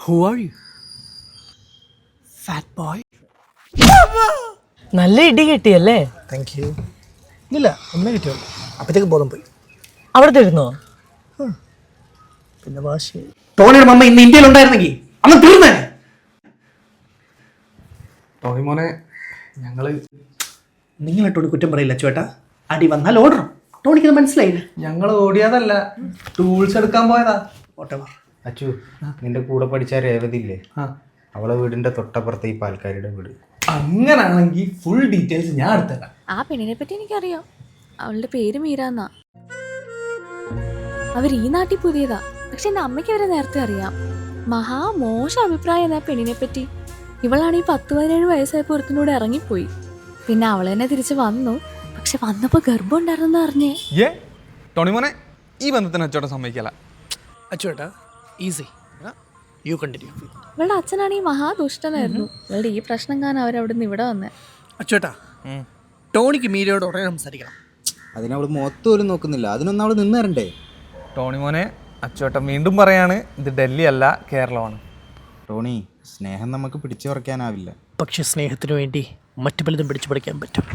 Who are you? Fat boy. നല്ല ഇടി കിട്ടിയല്ലേ? Thank you. ഇല്ല, ഒന്നേ കിട്ടിയോ. അപ്പോഴത്തേക്ക് ബോധം പോയി. അവിടെ തരുന്നോ? പിന്നെ വാശി. ടോണിയുടെ മമ്മ ഇന്ന് ഇന്ത്യയിൽ ഉണ്ടായിരുന്നെങ്കിൽ അന്ന് തീർന്നേ. ടോണി മോനെ, നിങ്ങളെ ടോണി കുറ്റം പറയില്ല ചേട്ടാ. അടി വന്നാൽ ഓടണം. ടോണിക്ക് ഇത് മനസ്സിലായില്ല. ഞങ്ങൾ ഓടിയതല്ല, ടൂൾസ് എടുക്കാൻ പോയതാ. ഓട്ടവാ. അച്ചു, നിന്റെ കൂടെ പഠിച്ച രേവതി ഇല്ലേ, അവളെ വീടിന്റെ തൊട്ടപ്പുറത്തെ ഈ പാൽക്കാരിയുടെ വീട്. അങ്ങനാണെങ്കിൽ ഫുൾ ഡീറ്റെയിൽസ് ഞാൻ എടുത്തരാം. ആ പെണ്ണിനെ പറ്റി എനിക്കറിയാം. അവളുടെ പേര് മീരാന്നാ. അവർ ഈ നാട്ടിൽ പുതിയതാ. പക്ഷെ എൻ്റെ അമ്മയ്ക്ക് അവരെ നേരത്തെ അറിയാം. മോശം അഭിപ്രായം എന്നാ പെണ്ണിനെ പറ്റി. ഇവളാണെങ്കിൽ 10-17 വയസ്സായപ്പോൾ ഒരുത്തിനൂടെ ഇറങ്ങിപ്പോയി. പിന്നെ അവൾ തന്നെ തിരിച്ച് വന്നു. പക്ഷെ വന്നപ്പോൾ ഗർഭം ഉണ്ടായിരുന്നെന്ന് അറിഞ്ഞേ. ടോണി മോനെ, ഈ ബന്ധത്തിന് അച്ചോട്ടം സമ്മതിക്കല. അച്ചുവേട്ടാ, ഈസി. You continue. ഇവളുടെ അച്ഛനാണെങ്കിൽ മഹാദുഷ്ടനായിരുന്നു. ഇവളുടെ ഈ പ്രശ്നം കാണാൻ അവരവിടെ നിന്ന് ഇവിടെ വന്നേ. അച്ചുവേട്ടാ, ടോണിക്ക് മീരയോട് ഉടനെ സംസാരിക്കണം. അതിനവള് മുഖത്ത് പോലും നോക്കുന്നില്ല. അതിനൊന്നും അവള് നിന്ന് തരണ്ടേ? ടോണി മോനെ, അച്ചോട്ടം വീണ്ടും പറയാണ്, ഇത് ഡൽഹി അല്ല, കേരളമാണ്. ടോണി, സ്നേഹം നമുക്ക് പിടിച്ചു പറിക്കാനാവില്ല. പക്ഷെ സ്നേഹത്തിന് വേണ്ടി മറ്റു പലതും പിടിച്ചു പഠിക്കാൻ പറ്റും.